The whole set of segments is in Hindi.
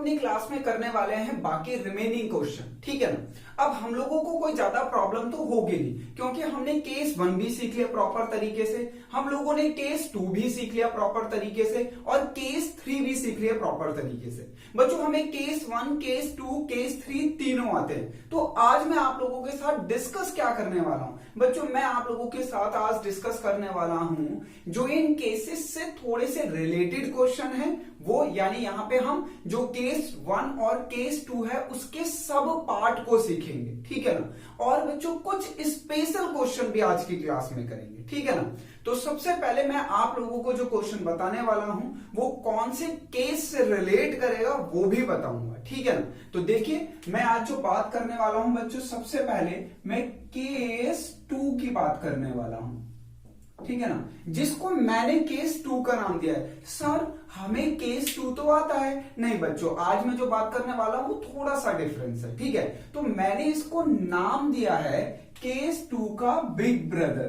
अपनी क्लास में करने वाले हैं बाकी रिमेनिंग क्वेश्चन, ठीक है ना। अब हम लोगों को कोई ज्यादा प्रॉब्लम तो होगी नहीं, क्योंकि हमने केस 1 भी सीख लिया प्रॉपर तरीके से, हम लोगों ने केस 2 भी सीख लिया प्रॉपर तरीके से, और केस 3 भी सीख लिया प्रॉपर तरीके से। बच्चों हमें केस 1, केस 2, केस 3 तीनों आते हैं। तो आज मैं आप लोगों के साथ डिस्कस क्या करने वाला हूं बच्चों, मैं आप लोगों के साथ आज डिस्कस करने वाला हूं जो इन केसेस से थोड़े से रिलेटेड क्वेश्चन है वो, यानी यहां पे हम जो केस 1 और केस 2 है उसके सब पार्ट को सीखेंगे, ठीक है ना। और बच्चों कुछ स्पेशल क्वेश्चन भी आज की क्लास में करेंगे, ठीक है ना। तो सबसे पहले मैं आप लोगों को जो क्वेश्चन बताने वाला हूं वो कौन से केस से रिलेट करेगा वो भी बताऊंगा, ठीक है ना। तो देखिए मैं आज जो बात करने वाला हूं बच्चों, सबसे पहले मैं केस 2 की बात करने वाला हूं, ठीक है ना, जिसको मैंने केस 2 का नाम दिया है। सर हमें केस 2 तो आता है। नहीं बच्चों, आज मैं जो बात करने वाला हूं वो थोड़ा सा डिफरेंस है, ठीक है। तो मैंने इसको नाम दिया है केस 2 का बिग ब्रदर,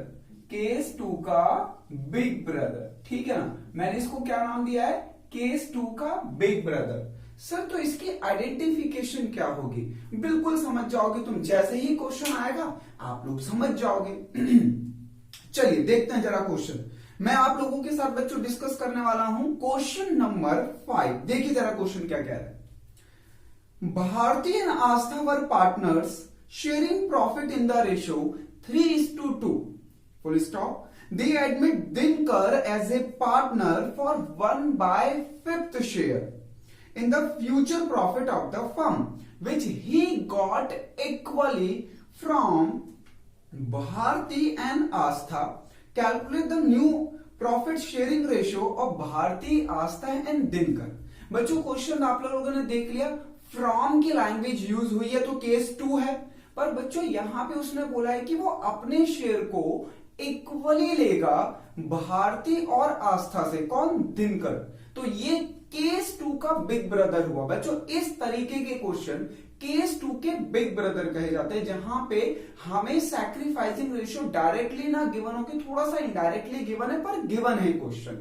केस 2 का बिग ब्रदर, ठीक है ना। मैंने इसको क्या नाम दिया है, केस 2 का बिग ब्रदर। सर तो इसकी आइडेंटिफिकेशन क्या होगी, बिल्कुल समझ जाओगे तुम, जैसे ही क्वेश्चन आएगा आप लोग समझ जाओगे। चलिए देखते हैं जरा क्वेश्चन। मैं आप लोगों के साथ बच्चों डिस्कस करने वाला हूं क्वेश्चन नंबर 5। देखिए जरा क्वेश्चन क्या कह रहा है। Bharti and Astha were partners sharing profit in the ratio 3:2, full stop. They admit Dinkar as a partner for 1/5 share in the future profit of the firm, which he got equally from Bharti and Astha. Calculate the new profit sharing ratio of Bharti, Astha and Dinkar. बच्चों क्वेश्चन आप लोगों ने देख लिया, फ्रॉम की लैंग्वेज यूज हुई है तो केस 2 है, पर बच्चों यहां पे उसने बोला है कि वो अपने शेयर को इक्वली लेगा भारती और आस्था से। कौन, दिनकर। तो ये केस 2 का बिग ब्रदर हुआ बच्चों। इस तरीके के क्वेश्चन केस 2 के बिग ब्रदर कहे जाते हैं, जहां पे हमें सैक्रिफाइसिंग रेशियो डायरेक्टली ना गिवन हो के थोड़ा सा इनडायरेक्टली गिवन है, पर गिवन है क्वेश्चन,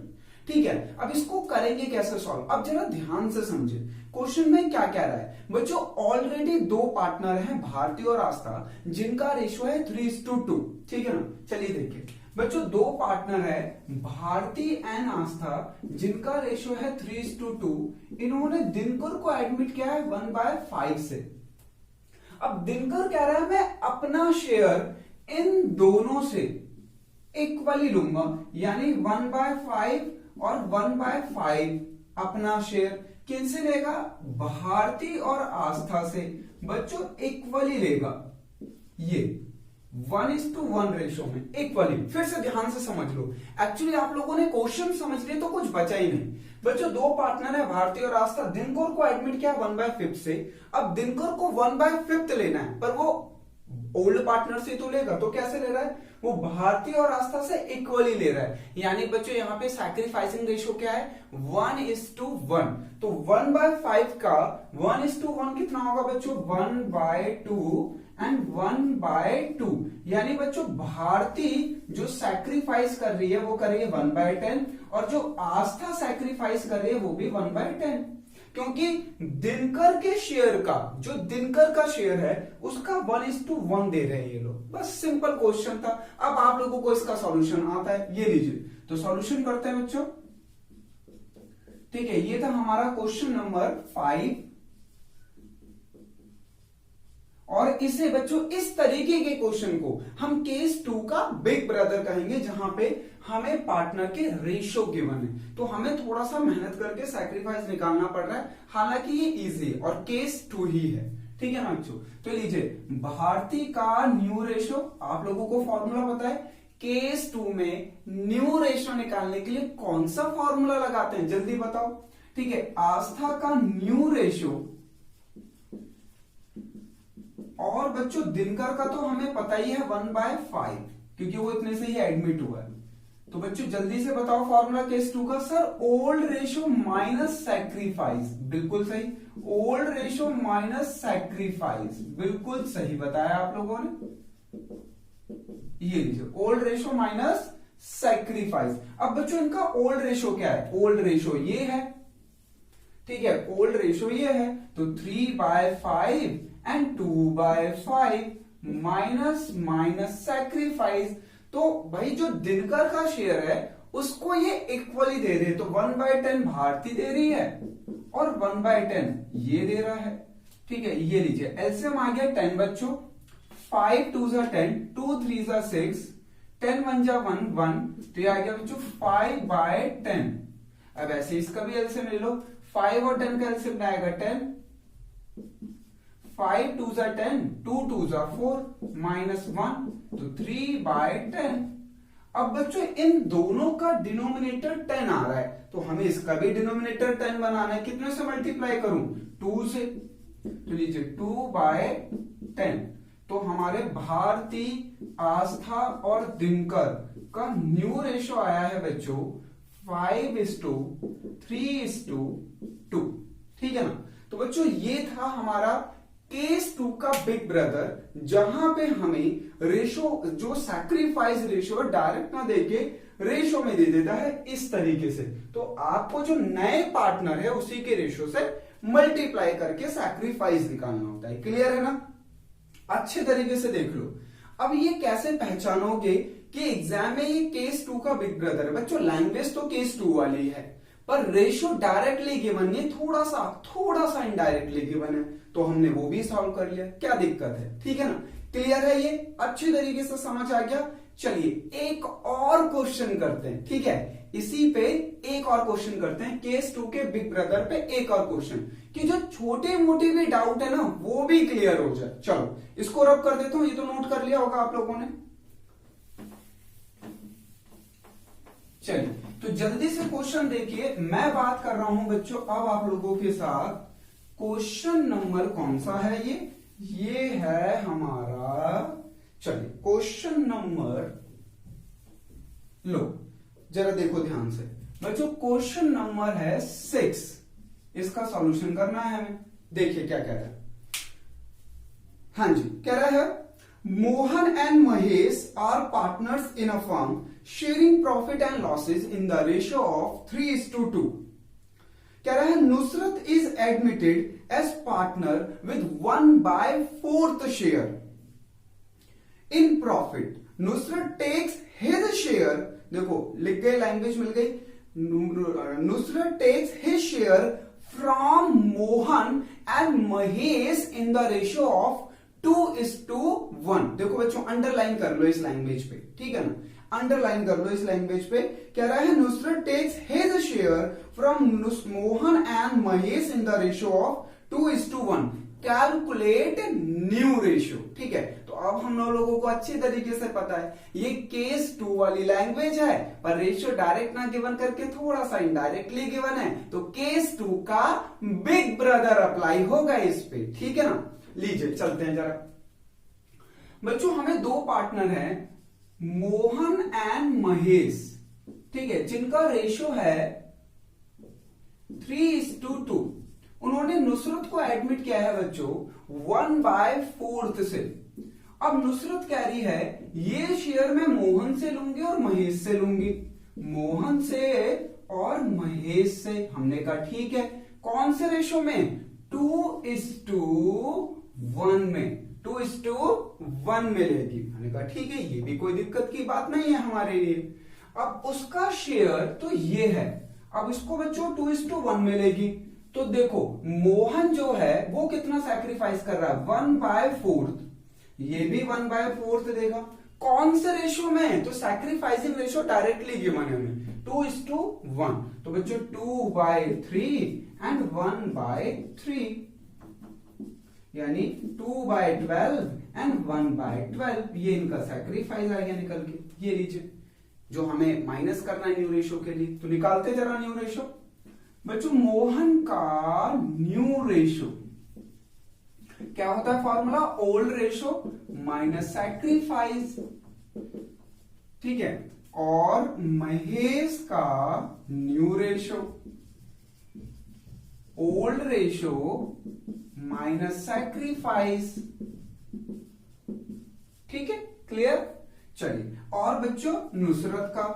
ठीक है। अब इसको करेंगे कैसे सॉल्व, अब जरा ध्यान से समझे क्वेश्चन में क्या कह रहा है बच्चों। ऑलरेडी 2 पार्टनर हैं भारती और आस्था, जिनका रेशियो है 3:2, ठीक है ना। चलिए देखिए बच्चों, 2 पार्टनर है भारती एंड आस्था, जिनका रेशियो है 3:2। इन्होंने दिनकर को एडमिट किया है 1/5 से। अब दिनकर कह रहा है मैं अपना शेयर इन दोनों से इक्वली लूंगा, यानी 1/5 और 1/5 अपना शेयर किनसे लेगा, भारती और आस्था से बच्चों इक्वली लेगा, ये 1:1 रेशो में इक्वली। फिर से ध्यान से समझ लो, एक्चुअली आप लोगों ने क्वेश्चन समझ लिया तो कुछ बचा ही नहीं बच्चों। 2 पार्टनर है भारती और आस्था, दिनकर को एडमिट किया 1/5 से। अब दिनकर को 1/5 लेना है, पर वो ओल्ड पार्टनर से तो लेगा, तो कैसे ले रहा है, वो भारती और आस्था से इक्वली ले रहा है। यानी बच्चों यहाँ पे सैक्रिफाइसिंग रेशियो क्या है, 1:1। तो 1/5 का 1:1 कितना होगा बच्चों, 1/2 एंड 1/2। यानी बच्चों भारती जो सैक्रिफाइस कर रही है वो करेगी 1/10, और जो आस्था सैक्रिफाइस कर रही है वो भी 1/10, क्योंकि दिनकर के शेयर का, जो दिनकर का शेयर है उसका 1:1 दे रहे हैं ये लोग। बस सिंपल क्वेश्चन था। अब आप लोगों को इसका सॉल्यूशन आता है, ये लीजिए तो सॉल्यूशन करते हैं बच्चों, ठीक है। ये था हमारा क्वेश्चन नंबर 5, और इसे बच्चों इस तरीके के क्वेश्चन को हम केस 2 का बिग ब्रदर कहेंगे, जहां पे हमें पार्टनर के रेशियो गिवन है, तो हमें थोड़ा सा मेहनत करके सैक्रिफाइस निकालना पड़ रहा है। हालांकि ये इजी है और केस 2 ही है, ठीक है ना बच्चों। तो लीजिए भारती का न्यू रेशियो, आप लोगों को फॉर्मूला पता है, केस 2 में न्यू रेशियो निकालने के लिए कौन सा फॉर्मूला लगाते हैं, जल्दी बताओ, ठीक है। आस्था का न्यू रेशियो, और बच्चों दिनकर का तो हमें पता ही है 1/5, क्योंकि वो इतने से ही एडमिट हुआ है। तो बच्चों जल्दी से बताओ फॉर्मूला केस 2 का। Sir old ratio minus sacrifice, बिल्कुल सही। ओल्ड रेशियो माइनस सैक्रिफाइस, बिल्कुल सही बताया आप लोगों ने। ये लीजिए ओल्ड रेशियो माइनस सैक्रिफाइस। अब बच्चों इनका ओल्ड रेशियो क्या है, ओल्ड रेशियो ये है, ठीक है, ओल्ड रेशो ये है, तो 3/5 एंड 2/5 माइनस माइनस सैक्रिफाइस। तो भाई जो दिनकर का शेयर है उसको ये इक्वली दे रहे हैं, तो 1/10 भारती दे रही है और 1/10 ये दे रहा है। ठीक है, ये लीजिए एलसीएम आ गया 10 बच्चों, 5 2 10, 2 3 6, 10 1 1 1, तो ये आ गया बच्चों 5/10। अब ऐसे इसका भी एलसीएम ले लो, 5 और 10 का एलसीएम आएगा 10, 5 2 10, 2 2 4 माइनस 1, तो 3/10। अब बच्चों इन दोनों का डिनोमिनेटर 10 आ रहा है, तो हमें इसका भी डिनोमिनेटर 10 बनाना है। कितने से मल्टीप्लाई करूं? 2 से, तो लीजिए 2/10। तो हमारे भारती, आस्था और दिनकर का न्यू रेशो आया है बच्चों 5:3:2। ठीक है ना। तो बच्चों ये था हमारा केस 2 का बिग ब्रदर, जहां पे हमें रेशो जो सैक्रिफाइस रेशो डायरेक्ट ना देके रेशो में दे देता है इस तरीके से। तो आपको जो नए पार्टनर है उसी के रेशो से मल्टीप्लाई करके सैक्रिफाइस निकालना होता है। क्लियर है ना? अच्छे तरीके से देख लो। अब ये कैसे पहचानोगे कि एग्जाम में ये केस 2 का बिग ब्रदर है? बच्चों लैंग्वेज तो केस 2 वाली है, पर रेशो डायरेक्टली गिवन नहीं, थोड़ा सा इनडायरेक्टली गिवन है, तो हमने वो भी सॉल्व कर लिया। क्या दिक्कत है? ठीक है ना। क्लियर है? ये अच्छी तरीके से समझ आ गया। चलिए एक और क्वेश्चन करते हैं। ठीक है, इसी पे एक और क्वेश्चन करते हैं, केस 2 के बिग ब्रदर पे एक और क्वेश्चन, कि जो छोटे मोटे भी डाउट है ना वो भी क्लियर हो जाए। चलो इसको रब कर देता हूं, ये तो नोट कर लिया होगा आप लोगों ने। चलिए तो जल्दी से क्वेश्चन देखिए, मैं बात कर रहा हूं बच्चों अब आप लोगों के साथ। क्वेश्चन नंबर कौन सा है? ये है हमारा, चलिए क्वेश्चन नंबर, लो जरा देखो ध्यान से बच्चों, क्वेश्चन नंबर है 6। इसका सॉल्यूशन करना है हमें। देखिए क्या कह रहा है। हाँ जी, कह रहा है Mohan and Mahesh are partners in a firm sharing profit and losses in the ratio of 3:2। कह रहा है Nusrat is admitted as partner with 1/4 share in profit. Nusrat takes his share, देखो लिख गई, लैंग्वेज मिल गई। Nusrat takes his share from Mohan and Mahesh in the ratio of 2:1। देखो बच्चों अंडरलाइन कर लो इस लैंग्वेज पे, ठीक है ना, अंडरलाइन कर लो इस लैंग्वेज पे। कह रहा है Nusrat takes his share from Mohan and Mahesh in the ratio of 2:1। Calculate new ratio. ठीक है, तो अब हम लोगों को अच्छी तरीके से पता है ये केस 2 वाली लैंग्वेज है, पर रेशियो डायरेक्ट ना गिवन करके थोड़ा सा इनडायरेक्टली गिवन है, तो केस 2 का बिग ब्रदर अप्लाई होगा इस पे। ठीक है ना। लीजिए चलते हैं जरा बच्चों, हमें दो पार्टनर हैं मोहन एंड महेश, ठीक है, जिनका रेशियो है 3:2। उन्होंने नुसरत को एडमिट किया है बच्चों 1/4 से। अब नुसरत कह रही है ये शेयर मैं मोहन से लूंगी और महेश से लूंगी, मोहन से और महेश से। हमने कहा ठीक है, कौन से रेशो में? 2:1 में, 2:1 में लेगी। हमने कहा ठीक है, ये भी कोई दिक्कत की बात नहीं है हमारे लिए। अब उसका शेयर तो ये है, अब इसको बच्चों 2:1 में लेगी, तो देखो मोहन जो है वो कितना सैक्रिफाइस कर रहा है? 1/4। ये भी 1/4 देगा। कौन से रेशो में? तो सैक्रिफाइसिंग रेशो डायरेक्टली गिवन है हमें 2:1। तो बच्चों 2/3 एंड 1/3, यानी 2/12 एंड 1/12। ये इनका सैक्रिफाइस आ गया निकल के। ये लीजिए, जो हमें माइनस करना है न्यू रेशो के लिए, तो निकालते जरा न्यू रेशो। बच्चों मोहन का न्यू रेशो क्या होता है? Formula old ratio minus sacrifice, ठीक है, और महेश का new ratio old ratio minus sacrifice. ठीक है, क्लियर। चलिए और बच्चों नुसरत का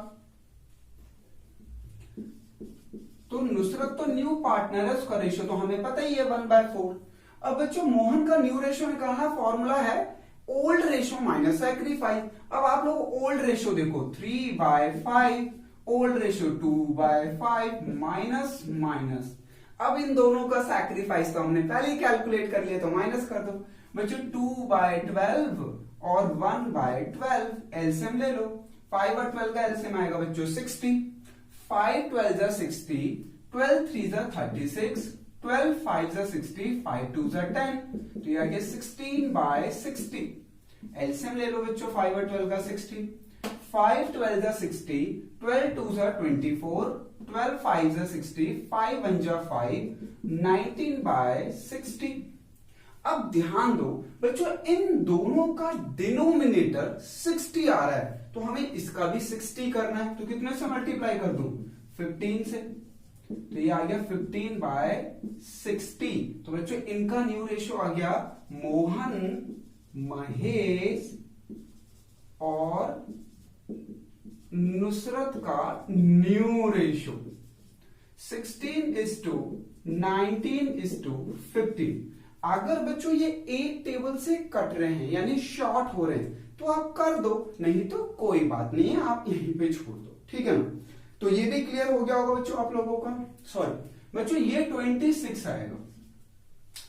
तो नुसरत तो न्यू पार्टनर है, उसका रेशियो तो हमें पता ही है 1/4। अब बच्चों मोहन का न्यू रेशियो निकालना, फॉर्मूला है ओल्ड रेशियो माइनस सैक्रिफाइस। अब आप लोग ओल्ड रेशियो देखो 3/5, ओल्ड रेशियो 2/5 माइनस माइनस। अब इन दोनों का सैक्रिफाइस तो हमने पहले ही कैलकुलेट कर लिया, तो माइनस कर दो बच्चों। 2/12 और 1/12 एलसीएम ले लो। 5 और 12 का एलसीएम आएगा बच्चों 60। 5 12 60, 12 3 36, 12 5 60, 5 2 10, तो ये आ गया 16/60। एलसीएम ले लो बच्चों 5 और 12 का 60। 5 12 60, 12 2 24, 12 5 60, 5 1 5, 19/60। अब ध्यान दो बच्चों, इन दोनों का डिनोमिनेटर 60 आ रहा है, तो हमें इसका भी 60 करना है। तो कितने से मल्टीप्लाई कर दूं? 15 से। तो ये आ गया 15/60। तो बच्चों इनका न्यू रेशियो आ गया मोहन, महेश और नुसरत का न्यू रेशियो 16:19:15। अगर बच्चों ये एक टेबल से कट रहे हैं यानी शॉर्ट हो रहे हैं तो आप कर दो, नहीं तो कोई बात नहीं है, आप यहीं पे छोड़ दो, ठीक है ना। तो ये भी क्लियर हो गया होगा बच्चों आप लोगों का। सॉरी बच्चों ये 26 आएगा,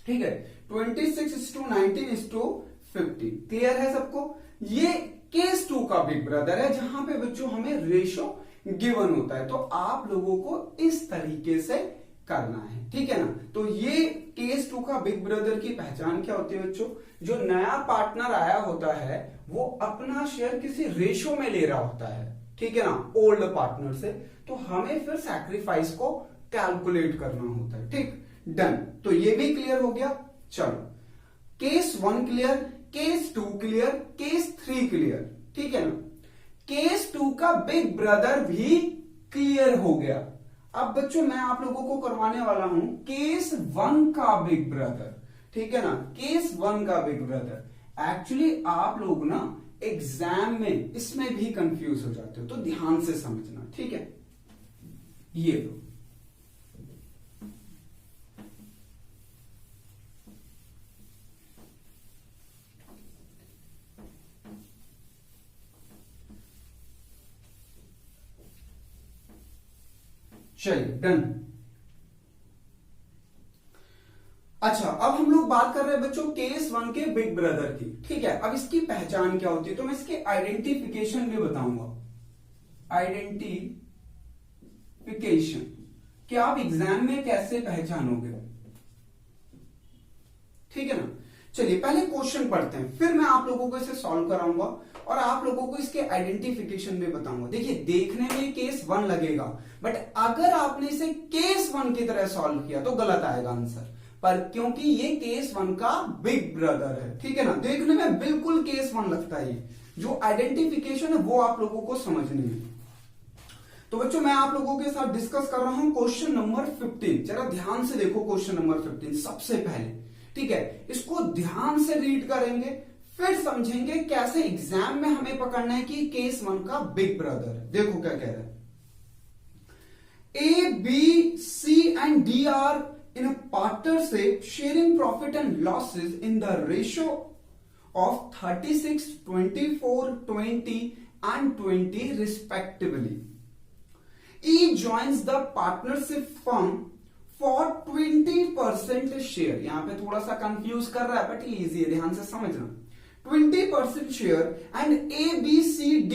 ठीक है। 26:19:50 क्लियर है सबको। ये केस 2 का बिग ब्रदर है, जहां पे बच्चों हमें रेशियो गिवन होता है, तो आप लोगों को इस तरीके से करना है, ठीक है ना। तो ये केस 2 का बिग ब्रदर की पहचान क्या होती है बच्चों? जो नया पार्टनर आया होता है वो अपना शेयर किसी रेशियो में ले रहा होता है, ठीक है ना, ओल्ड पार्टनर से। तो हमें फिर सैक्रिफाइस को कैलकुलेट करना होता है, ठीक। डन, तो ये भी क्लियर हो गया। चलो case 1 clear, case 2 clear, case 3 clear, ठीक है ना। केस 2 का बिग ब्रदर भी क्लियर हो गया। अब बच्चों मैं आप लोगों को करवाने वाला हूं केस 1 का बिग ब्रदर, ठीक है ना। केस 1 का बिग ब्रदर एक्चुअली आप लोग ना एग्जाम में इसमें भी कंफ्यूज हो जाते हो, तो ध्यान से समझना, ठीक है। ये लो, चलिए डन। अच्छा अब हम लोग बात कर रहे हैं बच्चों केस 1 के बिग ब्रदर की, ठीक है। अब इसकी पहचान क्या होती है, तो मैं इसकी आइडेंटिफिकेशन भी बताऊंगा। आइडेंटिफिकेशन कि आप एग्जाम में कैसे पहचानोगे, ठीक है ना। चलिए पहले क्वेश्चन पढ़ते हैं, फिर मैं आप लोगों को इसे सॉल्व कराऊंगा और आप लोगों को इसके आइडेंटिफिकेशन भी बताऊंगा। देखिए देखने में केस 1 लगेगा, बट अगर आपने इसे केस 1 की तरह सॉल्व किया तो गलत आएगा आंसर, पर क्योंकि ये केस 1 का बिग ब्रदर है, ठीक है ना। देखने में बिल्कुल केस 1 लगता है, जो आइडेंटिफिकेशन है वो आप लोगों को समझनी है। तो बच्चों मैं आप लोगों के साथ डिस्कस कर रहा हूं क्वेश्चन नंबर 15। जरा ध्यान से देखो क्वेश्चन नंबर 15 सबसे पहले, ठीक है। इसको ध्यान से रीड करेंगे, फिर समझेंगे कैसे एग्जाम में हमें पकड़ना है कि केस 1 का बिग ब्रदर है। देखो क्या कह रहा है। A, B, C and D are in a partnership sharing profit and losses in the ratio of 36, 24, 20 and 20 respectively. Each joins the partnership firm for 20% share. यहां पे थोड़ा सा कंफ्यूज कर रहा है बट इजी है, ध्यान से समझना। 20% share and A, B, C, D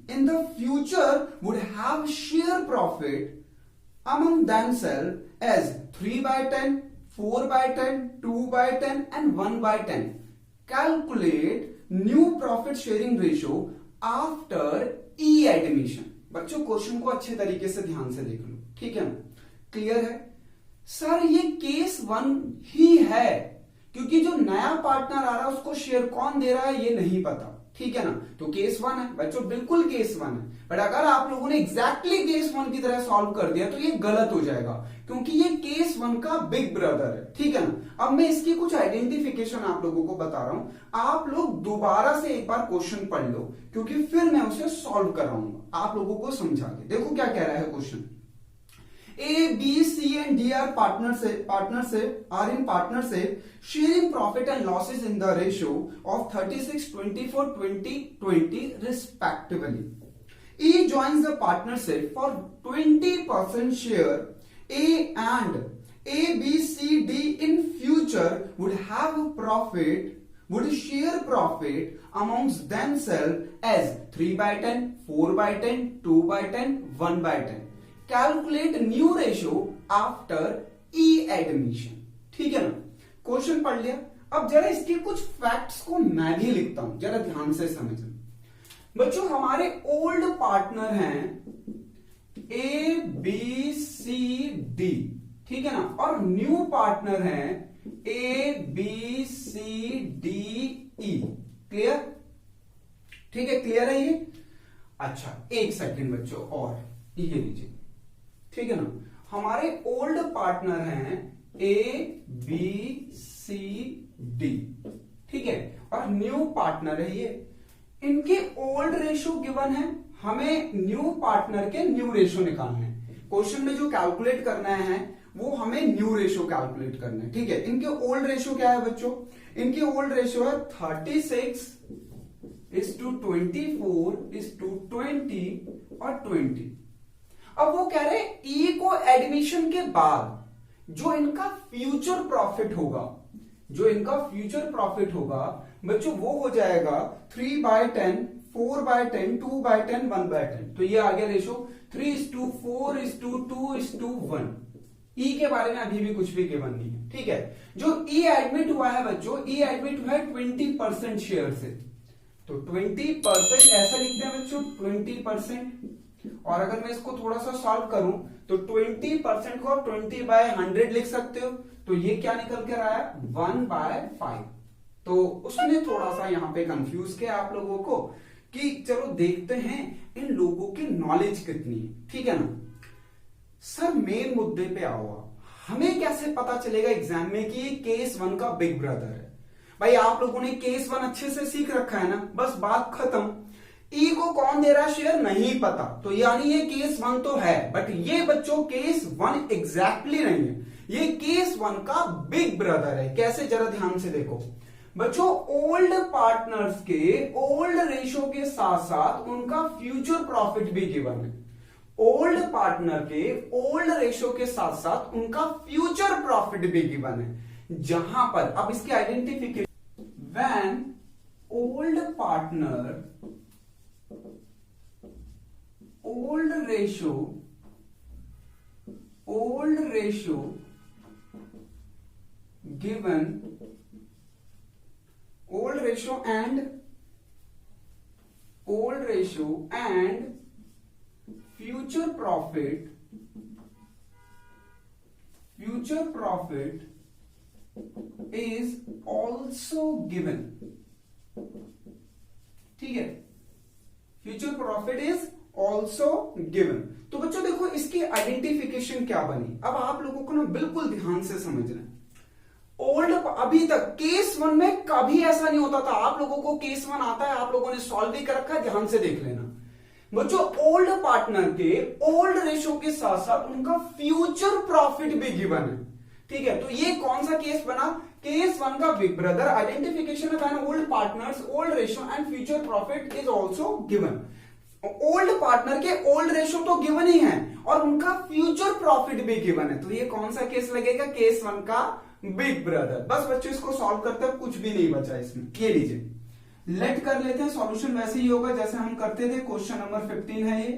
in the future would have share profit among themselves as 3/10, 4/10, 2/10 and 1/10. Calculate new profit sharing ratio after E admission. बच्चों क्वेश्चन को अच्छे तरीके से ध्यान से देख लो, ठीक है ना। क्लियर है सर, ये केस 1 ही है, क्योंकि जो नया पार्टनर आ रहा है उसको शेयर कौन दे रहा है ये नहीं पता, ठीक है ना। तो केस 1 है बच्चों, बिल्कुल केस 1 है। बट अगर आप लोगों ने एग्जैक्टली केस 1 की तरह सॉल्व कर दिया तो ये गलत हो जाएगा, क्योंकि ये केस 1 का बिग ब्रदर है, ठीक है ना। अब मैं इसकी कुछ आइडेंटिफिकेशन आप लोगों को बता रहा हूं, आप लोग दोबारा से एक बार क्वेश्चन पढ़ लो, क्योंकि फिर मैं उसे सॉल्व कराऊंगा आप लोगों को समझा के। देखो क्या कह रहा है question. A B C and D are are in partnership sharing profit and losses in the ratio of 36-24-20-20 respectively. E joins the partnership for 20% share. A and A, B, C, D in future would share profit amongst themselves as 3/10, 4/10, 2/10, 1/10. Calculate new ratio after E admission. ठीक है ना, क्वेश्चन पढ़ लिया। अब जरा इसके कुछ फैक्ट्स को मैं भी लिखता हूं, जरा ध्यान से समझना। बच्चों हमारे ओल्ड पार्टनर हैं ए बी सी डी, ठीक है ना, और न्यू पार्टनर हैं A B C D E. Clear? ठीक है, क्लियर है ये? अच्छा एक सेकंड बच्चों, और ये लीजिए, ठीक है ना, हमारे ओल्ड पार्टनर हैं ए बी सी डी, ठीक है, और न्यू पार्टनर है ये। इनके ओल्ड रेशो गिवन है, हमें न्यू पार्टनर के न्यू रेशो निकालने हैं। क्वेश्चन में जो कैलकुलेट करना है वो हमें न्यू रेशो कैलकुलेट करना है, ठीक है। इनके ओल्ड रेशो क्या है बच्चों? इनके ओल्ड रेशो है 36:24:20 और 20। अब वो कह रहे हैं ई को एडमिशन के बाद जो इनका फ्यूचर प्रॉफिट होगा, बच्चों वो हो जाएगा 3/10, 4/10, 2/10, 1/10। तो ये आ गया रेशो 3:4:2:1। ई के बारे में अभी भी कुछ भी गिवन नहीं है, ठीक है। जो ई एडमिट हुआ है बच्चों, ई एडमिट हुआ है 20% शेयर से, तो 20% ऐसा लिखते हैं बच्चों 20%। और अगर मैं इसको थोड़ा सा सॉल्व करूं तो 20% को आप 20/100 लिख सकते हो, तो ये क्या निकल कर आया 1/5। तो उसने थोड़ा सा यहां पे कंफ्यूज किया आप लोगों को कि चलो देखते हैं इन लोगों की नॉलेज कितनी है, ठीक है ना। सर मेन मुद्दे पे आओ, हमें कैसे पता चलेगा एग्जाम में कि ये केस 1 का बिग ब्रदर है? भाई आप लोगों ने केस 1 अच्छे से सीख रखा है ना, बस बात खत्म। ई को कौन दे रहा है शेयर नहीं पता, तो यानी ये केस 1 तो है, बट ये बच्चों केस 1 एग्जैक्टली नहीं है, ये केस 1 का बिग ब्रदर है। कैसे, जरा ध्यान से देखो बच्चों, ओल्ड पार्टनर्स के ओल्ड रेशो के साथ साथ उनका फ्यूचर प्रॉफिट भी गिवन है। ओल्ड पार्टनर के ओल्ड रेशो के साथ साथ उनका फ्यूचर प्रॉफिट भी गिवन है, जहां पर अब इसकी identification, when old partner old ratio given, old ratio and future profit is also given, ठीक है, future profit is also given. तो बच्चों देखो इसकी आइडेंटिफिकेशन क्या बनी, अब आप लोगों को ना बिल्कुल ध्यान से समझना है। ओल्ड, अभी तक केस 1 में कभी ऐसा नहीं होता था, आप लोगों को केस 1 आता है, आप लोगों ने सॉल्व भी कर रखा है, ध्यान से देख लेना बच्चों। ओल्ड पार्टनर के ओल्ड रेशो के साथ साथ उनका फ्यूचर प्रॉफिट भी गिवन है, ठीक है। तो ये कौन सा केस बना? केस 1 का big brother. Identification of an old partners old ratio and future profit is also given. Old partner के ओल्ड रेशो तो गिवन ही है और उनका फ्यूचर प्रॉफिट भी गिवन है, तो ये कौन सा केस लगेगा? केस 1 का बिग ब्रदर। बस बच्चों इसको सॉल्व करते हैं, कुछ भी नहीं बचा इसमें। ये लीजिए, लेट कर लेते हैं, सॉल्यूशन वैसे ही होगा जैसे हम करते थे। क्वेश्चन नंबर 15 है ये,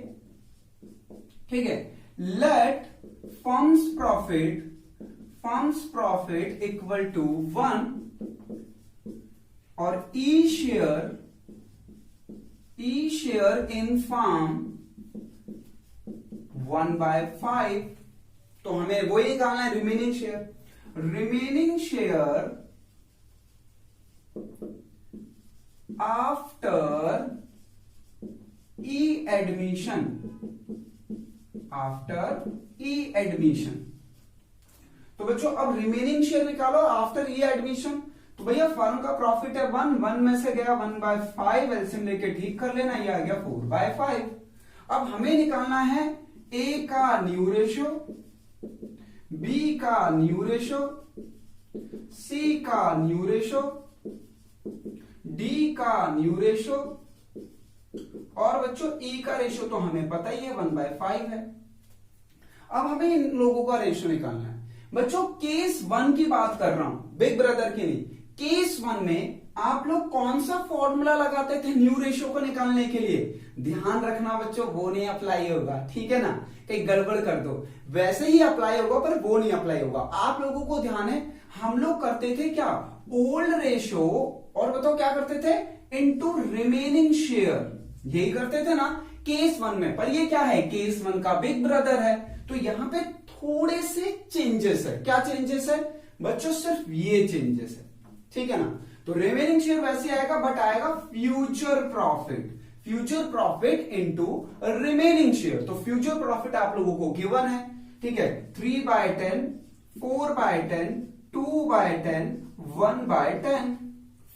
ठीक है। Let firm's profit equal to 1 और ई शेयर इन फर्म 1/5। तो हमें वही निकालना है, रिमेनिंग शेयर आफ्टर ई एडमिशन। तो बच्चों अब रिमेनिंग शेयर निकालो आफ्टर ई एडमिशन। तो भैया फर्म का प्रॉफिट है 1 में से गया 1/5, एलसीएम लेके ठीक कर लेना, ये आ गया 4/5। अब हमें निकालना है ए का न्यू रेशियो बी का न्यू रेशो, सी का न्यू रेशो, डी का न्यू रेशो, और बच्चों ई का रेशो तो हमें पता ही है 1/5 है। अब हमें इन लोगों का रेशो निकालना है। बच्चों केस 1 की बात कर रहा हूं, बिग ब्रदर की नहीं। केस 1 में आप लोग कौन सा फॉर्मूला लगाते थे न्यू रेशो को निकालने के लिए? ध्यान रखना बच्चों, वो नहीं अप्लाई होगा, ठीक है ना, कहीं गड़बड़ कर दो, वैसे ही अप्लाई होगा पर वो नहीं अप्लाई होगा। आप लोगों को ध्यान है, हम लोग करते थे क्या, ओल्ड रेशो, और बताओ क्या करते थे, इनटू रिमेनिंग शेयर, यही करते थे ना केस 1 में। पर ये क्या है, केस 1 का बिग ब्रदर है, तो यहां पे थोड़े से चेंजेस है। क्या चेंजेस है बच्चों? सिर्फ ये चेंजेस है, ठीक है ना। तो रिमेनिंग शेयर वैसे आएगा, बट आएगा future profit, future profit into remaining share. तो फ्यूचर प्रॉफिट आप लोगों को गिवन है, ठीक है, 3/10, 4/10, 2/10, 1/10।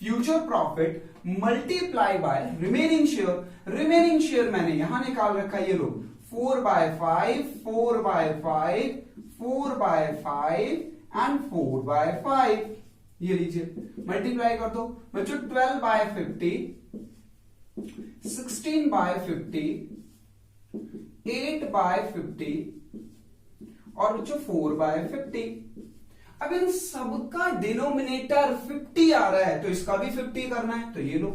Future profit multiply by remaining share. Remaining share मैंने यहां निकाल रखा है, ये लो, 4/5, 4/5, 4/5 एंड 4/5। ये लीजिए, मल्टीप्लाई कर दो बच्चों, 12/50, 16/50, 8/50 और बच्चों 4/50। अब इन सबका डिनोमिनेटर 50 आ रहा है, तो इसका भी 50 करना है, तो ये लो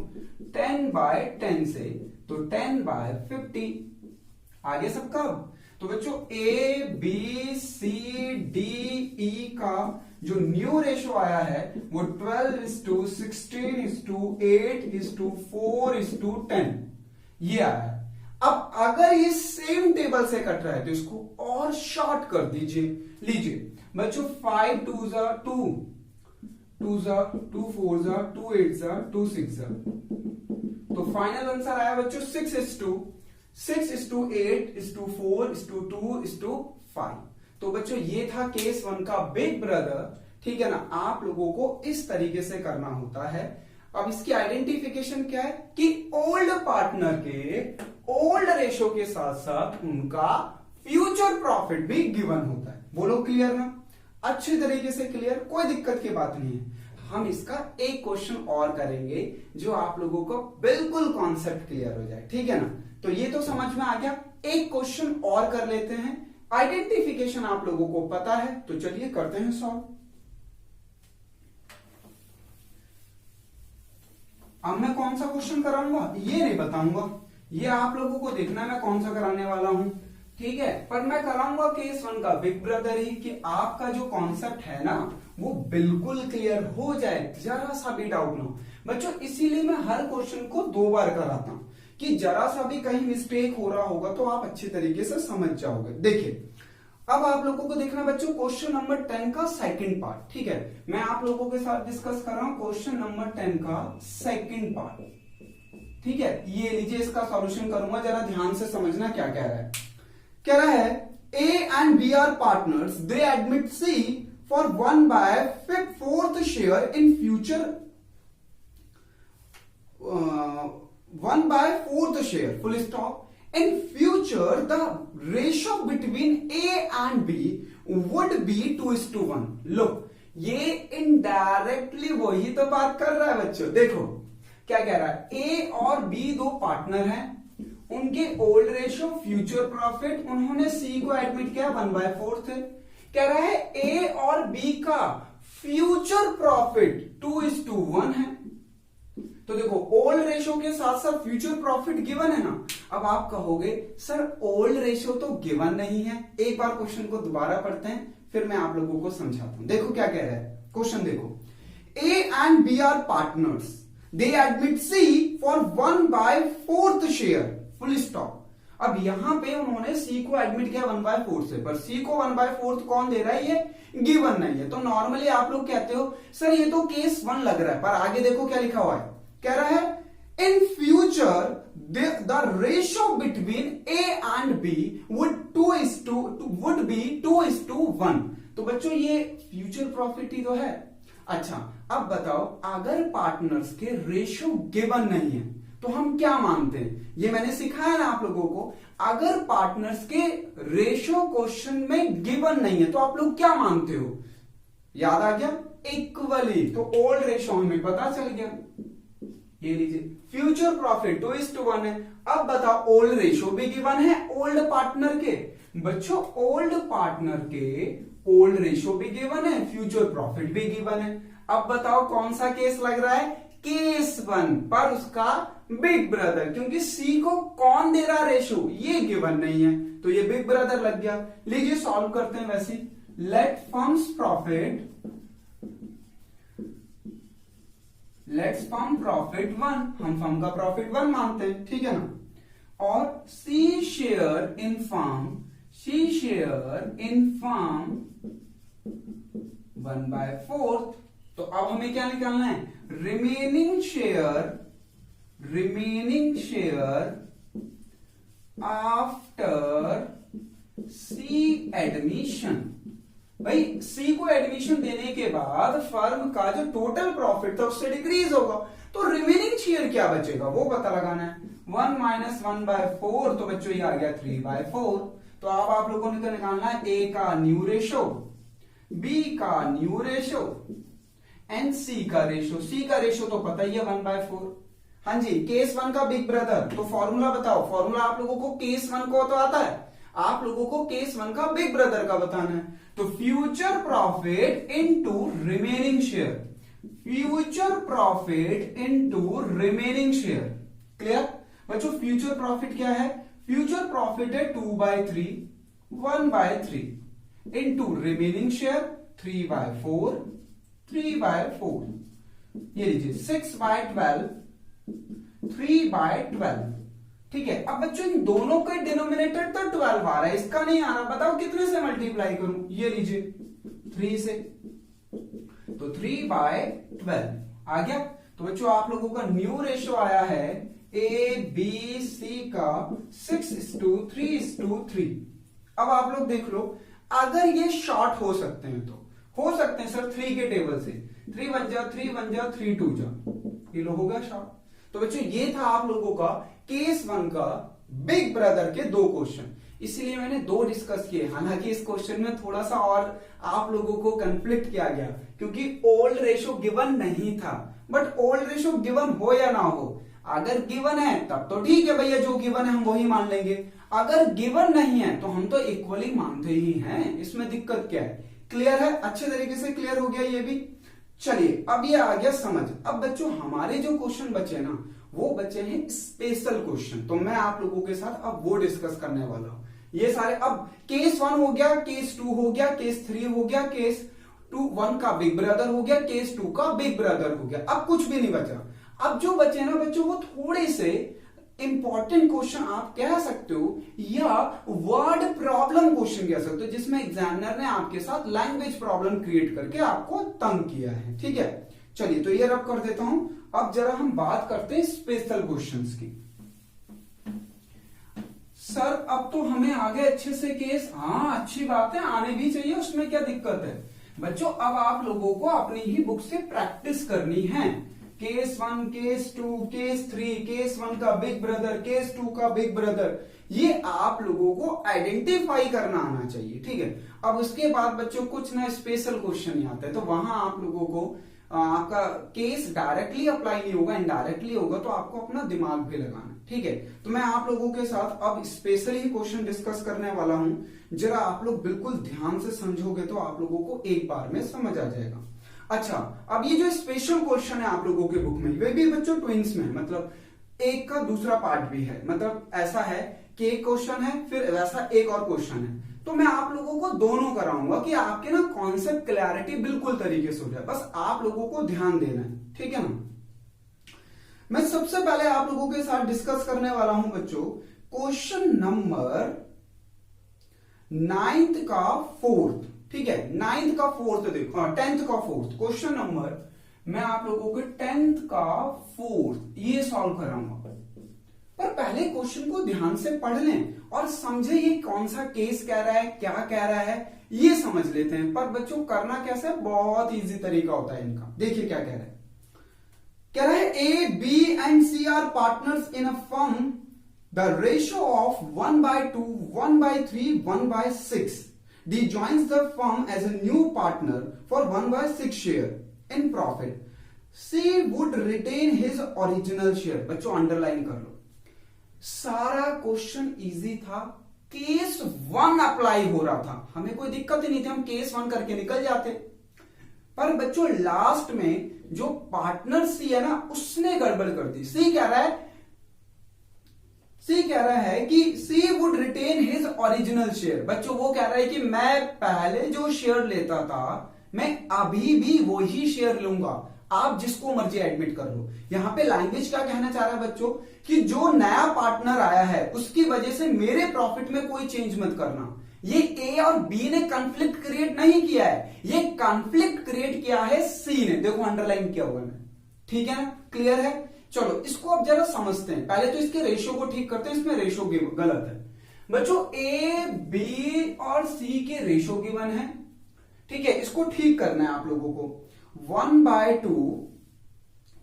10/10 से, तो 10/50 आगे सबका। तो बच्चों ए बी सी डी ई का जो न्यू रेशो आया है वो 12:16:8:4:10 ये आया है। अब अगर ये सेम टेबल से कट रहा है तो इसको और शॉर्ट कर दीजिए। लीजिए बच्चों, 5 2s 2, 2s 2 4s 2 8s 2 6s, तो फाइनल आंसर आया बच्चों 6:8:4:2:5। तो बच्चों ये था केस 1 का बिग ब्रदर, ठीक है ना। आप लोगों को इस तरीके से करना होता है। अब इसकी आइडेंटिफिकेशन क्या है कि ओल्ड पार्टनर के ओल्ड रेशो के साथ साथ उनका फ्यूचर प्रॉफिट भी गिवन होता है। बोलो क्लियर ना, अच्छी तरीके से क्लियर, कोई दिक्कत की बात नहीं है। हम इसका एक क्वेश्चन और करेंगे जो आप लोगों को बिल्कुल कॉन्सेप्ट क्लियर हो जाए, ठीक है ना। तो ये तो समझ में आ गया, एक क्वेश्चन और कर लेते हैं। आइडेंटिफिकेशन आप लोगों को पता है, तो चलिए करते हैं सॉल्व। अब मैं कौन सा क्वेश्चन कराऊंगा ये नहीं बताऊंगा, ये आप लोगों को देखना है मैं कौन सा कराने वाला हूं, ठीक है। पर मैं कराऊंगा केस 1 का बिग ब्रदर ही, कि आपका जो कॉन्सेप्ट है ना वो बिल्कुल क्लियर हो जाए, जरा सा भी डाउट ना हो बच्चों। इसीलिए मैं हर क्वेश्चन को 2 बार कराता हूं कि जरा सा भी कहीं मिस्टेक हो रहा होगा तो आप अच्छी तरीके से समझ जाओगे। देखिए अब आप लोगों को देखना बच्चों क्वेश्चन नंबर 10 का सेकंड पार्ट, ठीक है। मैं आप लोगों के साथ डिस्कस कर रहा हूं क्वेश्चन नंबर 10 का सेकंड पार्ट, ठीक है। ये लीजिए, इसका सॉल्यूशन करूंगा, जरा ध्यान से समझना क्या कह रहा है। कह रहा है A and B are partners, they admit C for 1/4 share in future, 1/4 share, full stop. In future, the ratio between A and B would be 2:1. लो, ये इनडायरेक्टली वही तो बात कर रहा है बच्चों। देखो क्या कह रहा है, A और B 2 पार्टनर हैं, उनके ओल्ड रेशो फ्यूचर प्रॉफिट, उन्होंने सी को एडमिट किया 1/4 थे। कह रहा है ए और बी का फ्यूचर प्रॉफिट 2:1 है। तो देखो ओल्ड रेशो के साथ साथ फ्यूचर प्रॉफिट गिवन है ना। अब आप कहोगे सर ओल्ड रेशो तो गिवन नहीं है। एक बार क्वेश्चन को दोबारा पढ़ते हैं, फिर मैं आप लोगों को समझाता हूं। देखो क्या कह रहा है क्वेश्चन, देखो A and B are partners, they admit C for 1/4 share, full stop. अब यहां पे उन्होंने सी को एडमिट किया 1/4 से, पर सी को 1/4 कौन दे रहा है, ये गिवन नहीं है। तो नॉर्मली आप लोग कहते हो सर ये तो केस 1 लग रहा है, पर आगे देखो क्या लिखा हुआ है। कह रहा है in future the ratio between A and B would be 2:1। तो बच्चों ये फ्यूचर प्रॉफिट ही तो है। अच्छा अब बताओ, अगर पार्टनर्स के रेशियो गिवन नहीं है तो हम क्या मानते हैं, ये मैंने सिखाया ना आप लोगों को। अगर पार्टनर्स के रेशियो क्वेश्चन में गिवन नहीं है तो आप लोग क्या मानते हो, याद आ गया, इक्वली। तो ओल्ड रेशियो हमें पता चल गया, ये लीजिए फ्यूचर प्रॉफिट 2:1 है। अब बताओ ओल्ड रेशियो भी गिवन है ओल्ड पार्टनर के, बच्चों ओल्ड पार्टनर के ओल्ड रेशियो भी गिवन है, फ्यूचर प्रॉफिट भी गिवन है। अब बताओ कौन सा केस लग रहा है, केस 1 पर उसका बिग ब्रदर, क्योंकि सी को कौन दे रहा रेशियो, ये गिवन नहीं है, तो ये बिग ब्रदर लग गया। लीजिए सॉल्व करते हैं वैसे। Let firm's profit, let's firm profit 1, हम फर्म का प्रॉफिट 1 मानते हैं, ठीक है ना। और C share in firm, C share in firm 1/4। तो अब हमें क्या निकालना है, remaining share after C admission. भाई सी को एडमिशन देने के बाद फर्म का जो टोटल प्रॉफिट था उससे डिक्रीज होगा, तो रिमेनिंग शेयर क्या बचेगा वो पता लगाना है। 1 - 1/4, तो बच्चों ये आ गया 3/4। तो अब आप लोगों ने निकालना है ए का न्यू रेशो, बी का न्यू रेशो एंड सी का रेशो। सी का रेशो तो पता ही है 1/4। हाँ जी, केस 1 का बिग ब्रदर, तो फॉर्मूला बताओ। फॉर्मूला आप लोगों को केस 1 को तो आता है, आप लोगों को केस 1 का बिग ब्रदर का बताना है। तो future profit into remaining share, future profit into remaining share. Clear बच्चों, फ्यूचर प्रॉफिट क्या है, फ्यूचर प्रॉफिट है 2/3, 1/3 इनटू रिमेनिंग शेयर 3/4, 3/4। ये लीजिए 6/12, 3/12। ठीक है, अब बच्चों इन दोनों के डिनोमिनेटर तो 12 आ रहा है, इसका नहीं आ रहा, बताओ कितने से मल्टीप्लाई करूं। ये लीजिए 3 से, तो 3/12 आ गया। तो बच्चों आप लोगों का न्यू रेशियो आया है ए बी सी का 6:3:3। अब आप लोग देख लो, अगर ये शॉर्ट हो सकते हैं तो हो सकते हैं सर 3 के टेबल से, 3 1 जा 3 1 जा 3 2 जा, ये लो हो गया शॉर्ट। तो बच्चों ये था आप लोगों का केस 1 का बिग ब्रदर के 2 क्वेश्चन, इसलिए मैंने 2 डिस्कस किए। हालांकि इस क्वेश्चन में थोड़ा सा और आप लोगों को कंफ्लिक्ट किया गया, क्योंकि ओल्ड रेशो गिवन नहीं था। बट ओल्ड रेशो गिवन हो या ना हो, अगर गिवन है तब तो ठीक है भैया, जो गिवन है हम वही मान लेंगे। अगर गिवन नहीं है तो हम तो इक्वली मानते ही हैं, इसमें दिक्कत क्या है। क्लियर है, अच्छे तरीके से क्लियर हो गया ये भी। चलिए अब ये आ गया समझ। अब बच्चों हमारे जो क्वेश्चन बचे ना, वो बचे हैं स्पेशल क्वेश्चन, तो मैं आप लोगों के साथ अब वो डिस्कस करने वाला हूं। ये सारे अब केस 1 हो गया, केस 2 हो गया, केस 3 हो गया, केस 1 का बिग ब्रदर हो गया, केस 2 का बिग ब्रदर हो गया। अब कुछ भी नहीं बचा। अब जो बचे ना बच्चों, वो थोड़े से इंपॉर्टेंट क्वेश्चन आप कह सकते हो, या वर्ड प्रॉब्लम क्वेश्चन कह सकते हो, जिसमें एग्जामिनर ने आपके साथ लैंग्वेज प्रॉब्लम क्रिएट करके आपको तंग किया है। ठीक है, चलिए तो ये रब कर देता हूं। अब जरा हम बात करते हैं स्पेशल क्वेश्चंस की। सर अब तो हमें आगे अच्छे से केस, हाँ अच्छी बात है, आने भी चाहिए, उसमें क्या दिक्कत है। बच्चों अब आप लोगों को अपनी ही बुक से प्रैक्टिस करनी है। केस 1, केस 2, केस 3, केस 1 का बिग ब्रदर, केस 2 का बिग ब्रदर, ये आप लोगों को आइडेंटिफाई करना आना चाहिए। ठीक है, अब उसके बाद बच्चों कुछ ना स्पेशल क्वेश्चन ही आता है, तो वहां आप लोगों को आपका केस डायरेक्टली अप्लाई नहीं होगा, इनडायरेक्टली होगा, तो आपको अपना दिमाग भी लगाना। ठीक है, तो मैं आप लोगों के साथ अब स्पेशली क्वेश्चन डिस्कस करने वाला हूं। जरा आप लोग बिल्कुल ध्यान से समझोगे तो आप लोगों को एक बार में समझ आ जाएगा। अच्छा, अब ये जो स्पेशल क्वेश्चन है आप लोगों के बुक में, वे भी बच्चों ट्विंस में, मतलब एक का दूसरा पार्ट भी है, मतलब ऐसा है कि एक क्वेश्चन है फिर वैसा एक और क्वेश्चन है। तो मैं आप लोगों को दोनों कराऊंगा कि आपके ना कॉन्सेप्ट क्लैरिटी बिल्कुल तरीके से हो जाए, बस आप लोगों को ध्यान देना है। ठीक है ना, मैं सबसे पहले आप लोगों के साथ डिस्कस करने वाला हूं बच्चों क्वेश्चन नंबर 9th का 4th। ठीक है, 9th का 4th देखो, 10th का 4th क्वेश्चन नंबर, मैं आप लोगों के 10th का 4th ये सॉल्व कराऊंगा। पर पहले क्वेश्चन को ध्यान से पढ़ लें और समझे ये कौन सा केस कह रहा है, क्या कह रहा है, ये समझ लेते हैं। पर बच्चों करना कैसे, बहुत इजी तरीका होता है इनका। देखिए क्या कह रहा है, कह रहा है A B and C are partners in a firm, the ratio of 1/2, 1/3, 1/6. D joins the firm as a new partner for 1/6 share in profit. C would retain his original share. बच्चों अंडरलाइन कर लो, सारा क्वेश्चन इजी था, केस 1 अप्लाई हो रहा था, हमें कोई दिक्कत ही नहीं थी, हम केस 1 करके निकल जाते। पर बच्चों लास्ट में जो पार्टनर सी है ना, उसने गड़बड़ कर दी। सी कह रहा है कि C would retain his original share. बच्चों वो कह रहा है कि मैं पहले जो शेयर लेता था मैं अभी भी वही शेयर लूंगा, आप जिसको मर्जी एडमिट कर लो। यहां पे लैंग्वेज क्या कहना चाह रहा है बच्चों, कि जो नया पार्टनर आया है उसकी वजह से मेरे प्रॉफिट में कोई चेंज मत करना। ये ए और बी ने कंफ्लिक्ट क्रिएट नहीं किया है, ये कंफ्लिक्ट क्रिएट किया है सी ने। देखो अंडरलाइन किया हुआ है, ठीक है ना, क्लियर है। चलो इसको अब जरा समझते हैं, पहले तो इसके रेशियो को ठीक करते हैं, इसमें रेशियो गलत है बच्चों। ए बी और सी के रेशियो गिवन है, ठीक है, इसको ठीक करना है आप लोगों को। 1/2,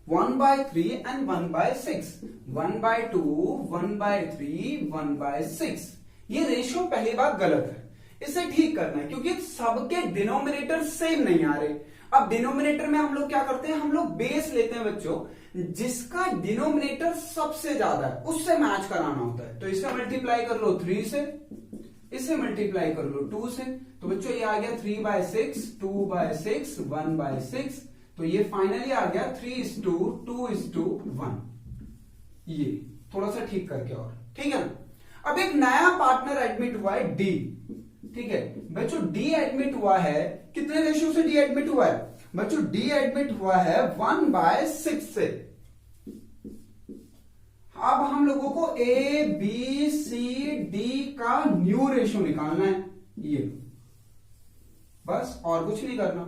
1/3 एंड 1/6, 1/2, 1/3, 1/6। ये रेशियो पहली बात गलत है, इसे ठीक करना है क्योंकि सबके डिनोमिनेटर सेम नहीं आ रहे। अब डिनोमिनेटर में हम लोग क्या करते हैं, हम लोग बेस लेते हैं बच्चों, जिसका डिनोमिनेटर सबसे ज्यादा है उससे मैच कराना होता है। तो इसे मल्टीप्लाई कर लो 3 से, इसे मल्टीप्लाई कर लो 2 से, तो बच्चों ये आ गया 3/6, 2/6, 1/6। तो ये फाइनली आ गया 3:2:1। ये थोड़ा सा ठीक करके और, ठीक है ना। अब एक नया पार्टनर एडमिट हुआ है डी, ठीक है बच्चों, डी एडमिट हुआ है, कितने रेशियो से डी एडमिट हुआ है बच्चों, डी एडमिट हुआ है 1/6 से। अब हम लोगों को ए बी सी डी का न्यू रेशियो निकालना है, ये बस, और कुछ नहीं करना।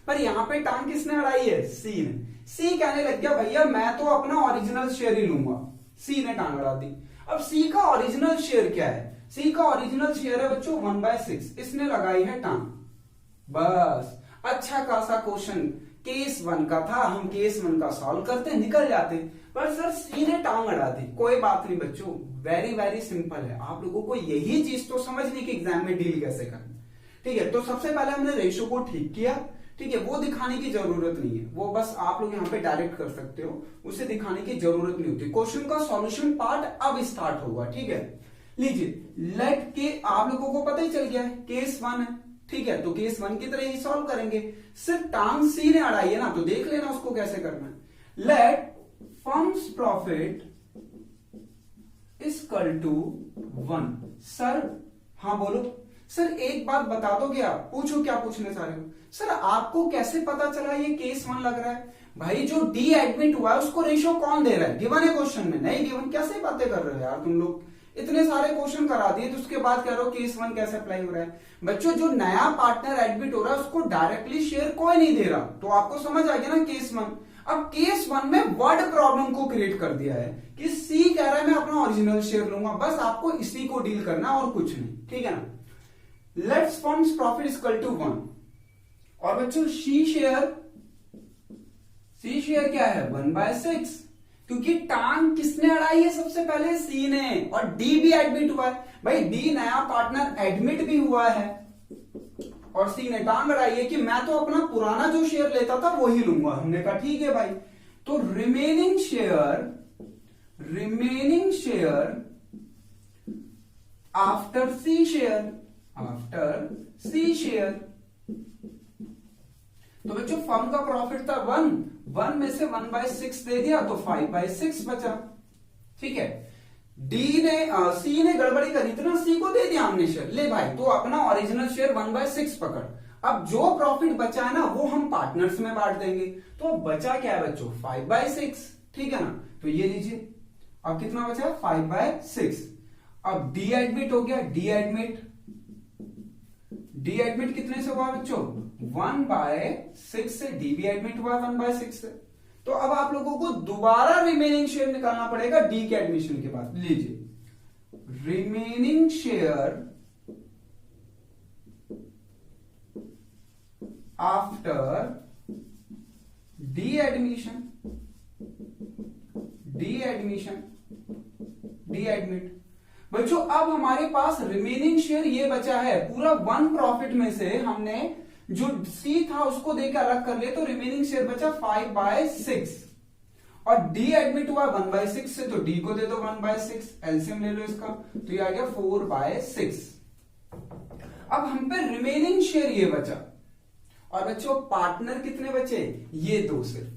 पर यहां पे टांग किसने अड़ाई है, सी ने। सी कहने लग गया भैया मैं तो अपना ओरिजिनल शेयर ही लूंगा, सी ने टांग अड़ा दी। अब सी का ओरिजिनल शेयर क्या है, सी का ओरिजिनल शेयर है बच्चों 1/6, इसने लगाई है टांग। बस अच्छा खासा क्वेश्चन केस 1 का था, हम केस 1 का सॉल्व करते निकल जाते, पर सर सी ने टांग अड़ा दी। कोई बात नहीं बच्चों, वेरी वेरी सिंपल है, आप लोगों को यही चीज तो समझनी कि एग्जाम में डील कैसे करना, ठीक है। तो सबसे पहले हमने रेशियो को ठीक किया, ठीक है, वो दिखाने की जरूरत नहीं है, वो बस आप लोग यहाँ पे डायरेक्ट कर सकते हो, उसे दिखाने की जरूरत नहीं होती। क्वेश्चन का सॉल्यूशन पार्ट अब स्टार्ट होगा, ठीक है। लीजिए लेट के, आप लोगों को पता ही चल गया है केस 1 है, ठीक है, तो केस 1 की तरह ही सॉल्व करेंगे। सिर्फ टांग सी ने अड़ाई है ना, तो देख लेना उसको कैसे करना है। Let firm's profit equal to 1। Sir हाँ बोलो, सर एक बात बता दोगे आप, पूछो क्या पूछने चाह रहे हो। सर आपको कैसे पता चला ये केस 1 लग रहा है, भाई जो डी एडमिट हुआ है उसको रेशियो कौन दे रहा है, गिवन है क्वेश्चन में, नहीं गिवन, कैसे बातें कर रहे हो यार तुम लोग, इतने सारे क्वेश्चन करा दिए तो उसके बाद कह रहे हो केस 1 कैसे अप्लाई हो रहा है। बच्चों जो नया पार्टनर एडमिट हो रहा है उसको डायरेक्टली शेयर कोई नहीं दे रहा, तो आपको समझ आ गया ना केस 1। अब केस 1 में वर्ड प्रॉब्लम को क्रिएट कर दिया है कि सी कह रहा है मैं अपना ओरिजिनल शेयर लूंगा, बस आपको इसी को डील करना और कुछ नहीं, ठीक है ना। Let's firm's profit equal to 1, और बच्चों सी शेयर क्या है 1/6, क्योंकि टांग किसने अड़ाई है सबसे पहले, सी ने, और डी भी एडमिट हुआ है। भाई डी नया पार्टनर एडमिट भी हुआ है और सी ने टांग अड़ाई है कि मैं तो अपना पुराना जो शेयर लेता था वो ही लूंगा। हमने कहा ठीक है भाई, तो remaining share after C share, तो बच्चों फर्म का प्रॉफिट था 1 में से 1/6 दे दिया तो 5/6 बचा, ठीक है। सी ने गड़बड़ी करी थी ना, सी को दे दिया हमने शेयर, ले भाई तो अपना ओरिजिनल शेयर 1/6 पकड़। अब जो प्रॉफिट बचा है ना वो हम पार्टनर्स में बांट देंगे, तो बचा क्या है बच्चों 5/6, ठीक है ना। तो ये लीजिए अब कितना बचा 5/6। अब डी एडमिट हो गया, डी एडमिट कितने से हुआ बच्चों 1/6 से, डी भी एडमिट हुआ 1/6 से। तो अब आप लोगों को दोबारा रिमेनिंग शेयर निकालना पड़ेगा डी के एडमिशन के बाद। लीजिए remaining share after D admission, D admit. बच्चों अब हमारे पास रिमेनिंग शेयर ये बचा है, पूरा 1 प्रॉफिट में से हमने जो सी था उसको देकर अलग कर ले तो रिमेनिंग शेयर बचा 5/6 और डी एडमिट हुआ 1/6 से, तो डी को दे दो 1/6, एलसीएम ले लो इसका, तो ये आ गया 4/6। अब हम पे रिमेनिंग शेयर ये बचा और बच्चों पार्टनर कितने बचे, ये दो सिर्फ,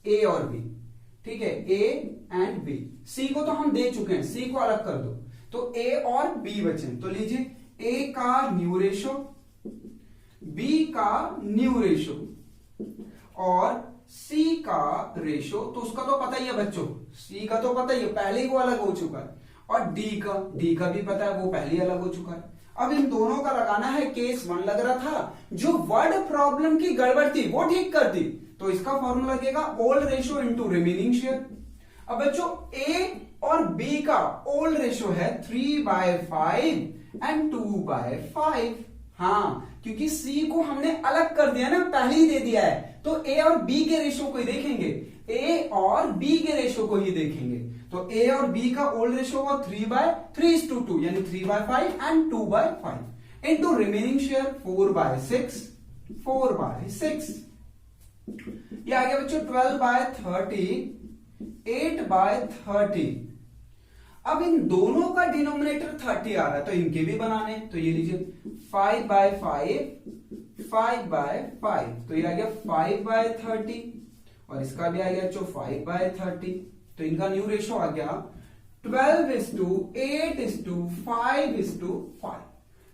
ए और बी, ठीक है, ए एंड बी। सी को तो हम दे चुके हैं, सी को अलग कर दो, तो ए और बी बचे, तो लीजिए ए का न्यू रेशो, बी का न्यू रेशो और सी का रेशो, तो उसका तो पता ही है बच्चों, सी का तो पता ही है, पहले ही वो अलग हो चुका है, और डी का भी पता है, वो पहले ही अलग हो चुका है। अब इन दोनों का लगाना है केस 1 लग रहा था, जो वर्ड प्रॉब्लम की गड़बड़ थी वो ठीक कर दी, तो इसका फॉर्मूला लगेगा old ratio into remaining share. अब बच्चों ए और बी का ओल्ड रेशो है 3/5 एंड 2/5। हाँ, क्योंकि सी को हमने अलग कर दिया ना, पहले ही दे दिया है, तो ए और बी के रेशो को ही देखेंगे, ए और बी के रेशो को ही देखेंगे, तो ए और बी का ओल्ड रेशो हुआ 3/3:2 यानी 3/5 एंड 2/5 इनटू रिमेनिंग शेयर 4/6 ये आ गया बच्चों 12/30 8/30। अब इन दोनों का डिनोमिनेटर 30 आ रहा है, तो इनके भी बनाने, तो ये लीजिए 5/5 5/5, तो ये आ गया 5/30 और इसका भी आ गया बच्चों 5/30, तो इनका न्यू रेशो आ गया 12:8:5:5।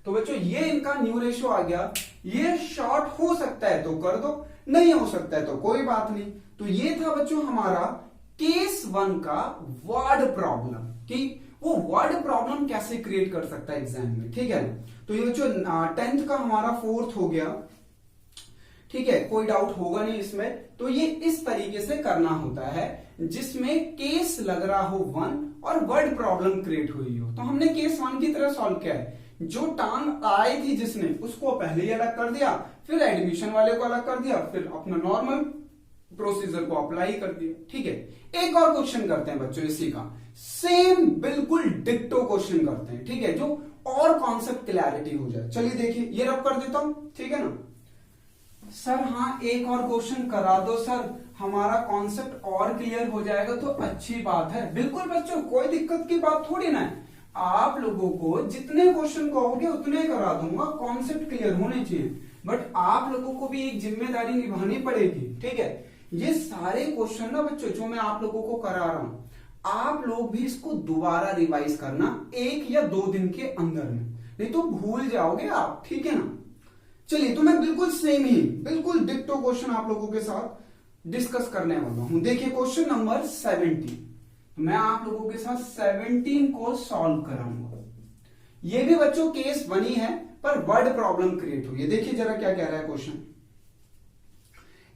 तो बच्चों ये इनका न्यू रेशो आ गया। ये शॉर्ट हो सकता है तो कर दो, नहीं हो सकता है तो कोई बात नहीं। तो ये था बच्चों हमारा केस 1 का वर्ड प्रॉब्लम, कि वो वर्ड प्रॉब्लम कैसे क्रिएट कर सकता है एग्जाम में, ठीक है। तो ये जो 10th का हमारा 4th हो गया, ठीक है, कोई डाउट होगा नहीं इसमें। तो ये इस तरीके से करना होता है जिसमें केस लग रहा हो 1 और वर्ड प्रॉब्लम क्रिएट हुई हो। तो हमने केस 1 की तरह सॉल्व किया है, जो टांग आई थी जिसने उसको पहले ही अलग कर दिया, फिर एडमिशन वाले को अलग कर दिया, फिर अपना नॉर्मल प्रोसीजर को अप्लाई कर दिया, ठीक है। एक और क्वेश्चन करते हैं बच्चों इसी का, सेम बिल्कुल डिक्टो क्वेश्चन करते हैं, ठीक है, जो और कॉन्सेप्ट क्लैरिटी हो जाए। चलिए देखिए, ये रब कर देता हूं, ठीक है ना सर। हाँ, एक और क्वेश्चन करा दो सर, हमारा कॉन्सेप्ट और क्लियर हो जाएगा तो अच्छी बात है। बिल्कुल बच्चों, कोई दिक्कत की बात थोड़ी ना है, आप लोगों को जितने क्वेश्चन कहोगे उतने करा दूंगा, कॉन्सेप्ट क्लियर होने चाहिए। बट आप लोगों को भी एक जिम्मेदारी निभानी पड़ेगी, ठीक है। ये सारे क्वेश्चन ना बच्चों जो मैं आप लोगों को करा रहा हूं, आप लोग भी इसको दोबारा रिवाइज करना 1 या 2 दिन के अंदर में, नहीं तो भूल जाओगे आप, ठीक है ना। चलिए, तो मैं बिल्कुल सेम ही बिल्कुल डिक्टो क्वेश्चन आप लोगों के साथ डिस्कस करने वाला हूं। देखिए क्वेश्चन नंबर 17, मैं आप लोगों के साथ 17 को सॉल्व कराऊंगा। ये भी बच्चों केस 1 ही है, पर वर्ड प्रॉब्लम क्रिएट हुई है। देखिए जरा क्या कह रहा है question.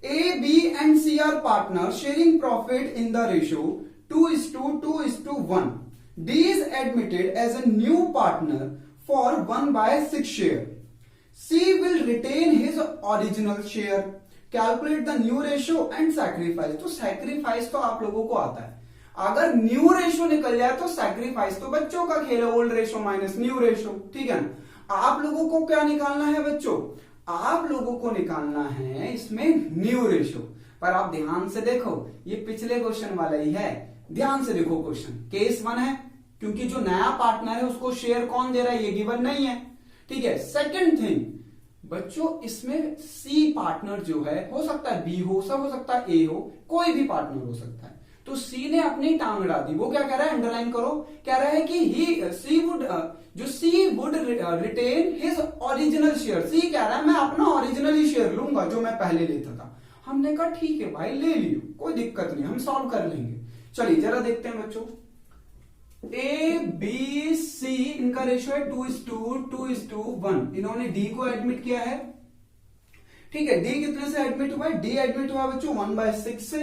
A, B and C are partners sharing profit in the ratio 2:2:1. D is admitted as a new partner for 1/6 share. C will retain his original share. Calculate the new ratio and sacrifice. तो sacrifice तो आप लोगों को आता है, अगर न्यू रेशो निकल जाए तो सैक्रिफाइस तो बच्चों का खेल है, old ratio minus new ratio, ठीक है ना। आप लोगों को क्या निकालना है बच्चों, आप लोगों को निकालना है इसमें न्यू रेशो। पर आप ध्यान से देखो, ये पिछले क्वेश्चन वाला ही है, ध्यान से देखो क्वेश्चन। केस 1 है क्योंकि जो नया पार्टनर है उसको शेयर कौन दे रहा है, ये गिवन नहीं है, ठीक है। सेकंड थिंग बच्चों, इसमें सी पार्टनर जो है, हो सकता है बी हो सकता है ए हो, कोई भी पार्टनर हो सकता है। तो सी ने अपनी टांग अड़ा दी, वो क्या कह रहा है, अंडरलाइन करो, कह रहा है कि C would retain his original share. C कह रहा है मैं अपना ओरिजिनल ही शेयर लूंगा जो मैं पहले लेता था। हमने कहा ठीक है भाई, ले लियो, कोई दिक्कत नहीं, हम सॉल्व कर लेंगे। चलिए जरा देखते हैं बच्चों, ए बी सी इनका रेशियो है 2:2:1। इन्होंने डी को एडमिट किया है, ठीक है। डी कितने से एडमिट हुआ है, डी एडमिट हुआ बच्चों 1/6 से।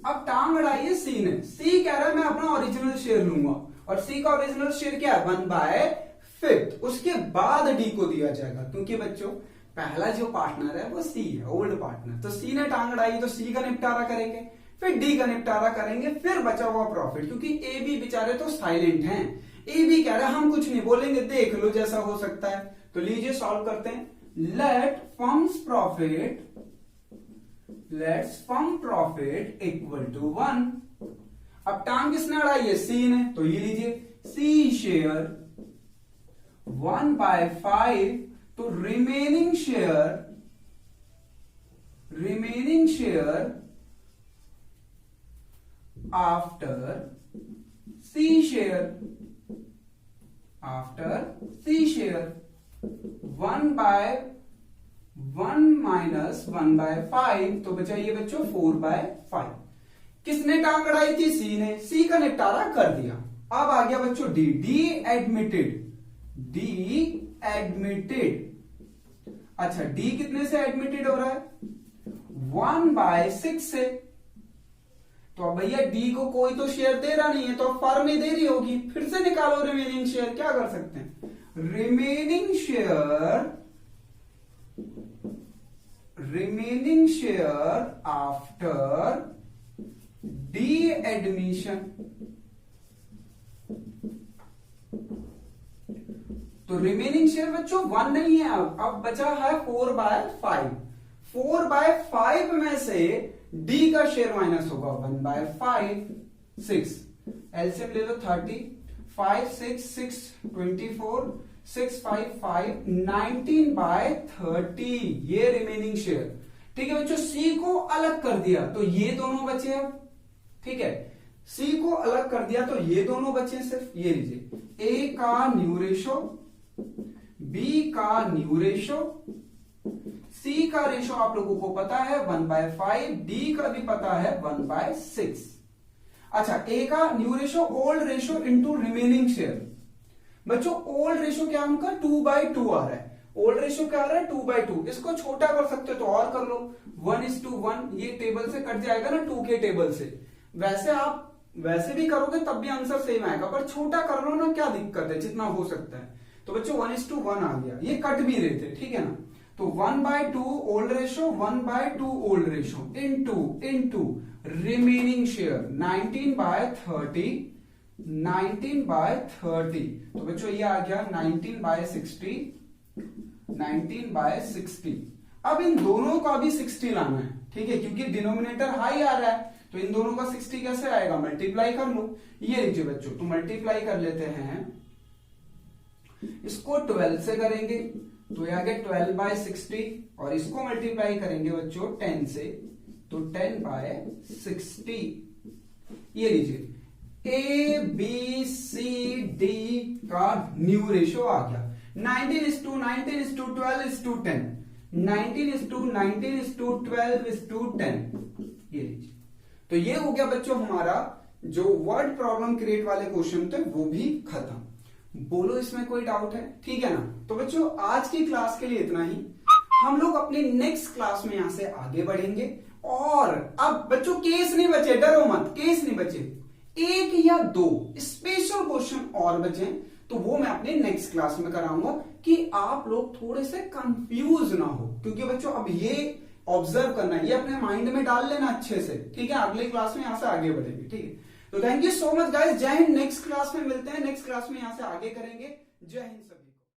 अब टांग अड़ाई है सी ने, सी कह रहा है मैं अपना ओरिजिनल शेयर लूंगा, और सी का ओरिजिनल शेयर क्या है 1/5। उसके बाद डी को दिया जाएगा, क्योंकि बच्चों पहला जो पार्टनर है वो सी है, ओल्ड पार्टनर। तो सी ने टांग अड़ाई तो सी का निपटारा करेंगे। फिर डी का निपटारा करेंगे, फिर बचा हुआ प्रॉफिट, क्योंकि ए बी बेचारे तो साइलेंट हैं। ए बी कह रहा है हम कुछ नहीं बोलेंगे, देख लो जैसा हो सकता है। तो लीजिए सॉल्व करते हैं। Let firm profit equal to 1। अब टांग किसने अड़ाई है? सी ने, तो ये लीजिए सी शेयर 1/5, तो remaining share after C share 1/1 minus 1/5, तो बचा ये बच्चों 4/5। किसने टांग अड़ाई थी? सी ने। सी का निपटारा कर दिया। अब आ गया बच्चों डी। D admitted. अच्छा, डी कितने से एडमिटेड हो रहा है? 1/6 से। तो अब भैया डी को कोई तो शेयर दे रहा नहीं है, तो फर्म ही दे रही होगी। फिर से निकालो रिमेनिंग शेयर। क्या कर सकते हैं? Remaining share after D admission. तो रिमेनिंग शेयर बच्चों 1 नहीं है, अब बचा है 4/5। 4/5 में से डी का शेयर माइनस होगा 1/5, 6। एलसीएम ले लो 30, 5 6 6 24, 6 5 5 19/30, ये रिमेनिंग शेयर। ठीक है बच्चों, सी को अलग कर दिया तो ये दोनों बचे अब। ठीक है, सी को अलग कर दिया तो ये दोनों बचे सिर्फ। ये लीजिए, ए का न्यू रेशो, बी का न्यू रेशो, सी का रेशो आप लोगों को पता है 1/5, डी का भी पता है 1/6। अच्छा, ए का new ratio old ratio into remaining share. बच्चों ओल्ड रेशो क्या उनका 2/2 आ रहा है। ओल्ड रेशो क्या आ रहा है? 2/2। इसको छोटा कर सकते हो तो और कर लो, 1:1। ये टेबल से कट जाएगा ना 2 के टेबल से। वैसे आप वैसे भी करोगे तब भी आंसर सेम आएगा, पर छोटा कर लो ना, क्या दिक्कत है, जितना हो सकता है। तो बच्चों 1:1 आ गया। ये कट भी रहे थे, ठीक है ना। तो 1/2 old ratio, 1/2 old ratio into remaining share 19/30, 19/30। तो बच्चों ये आ गया 19/60, 19/60। अब इन दोनों का भी 60 लाना है, ठीक है, क्योंकि डिनोमिनेटर हाई आ रहा है, तो इन दोनों का 60 कैसे आएगा? मल्टीप्लाई कर लो। ये लीजिए बच्चों, तो मल्टीप्लाई कर लेते हैं। इसको 12 से करेंगे तो ये आ गया 12/60, और इसको मल्टीप्लाई करेंगे बच्चों 10 से, तो 10/60। ये लीजिए, ए बी सी डी का न्यू रेशो आ गया 19:19:12:10, 19:19:12:10। ये लीजिए, तो ये हो गया बच्चों हमारा जो वर्ड प्रॉब्लम क्रिएट वाले क्वेश्चन थे वो भी खत्म। बोलो इसमें कोई डाउट है? ठीक है ना। तो बच्चों आज की क्लास के लिए इतना ही। हम लोग अपनी नेक्स्ट क्लास में यहां से आगे बढ़ेंगे। और अब बच्चों केस नहीं बचे, डरो मत, केस नहीं बचे, 1 या 2 स्पेशल क्वेश्चन और बचे, तो वो मैं अपने नेक्स्ट क्लास में कराऊंगा कि आप लोग थोड़े से कंफ्यूज ना हो। क्योंकि बच्चों अब ये ऑब्जर्व करना है, ये अपने माइंड में डाल लेना अच्छे से, ठीक है। अगले क्लास में यहां से आगे बढ़ेंगे, ठीक है। तो thank you so much guys, जय हिंद। नेक्स्ट क्लास में मिलते हैं, नेक्स्ट क्लास में यहां से आगे करेंगे। जय हिंद।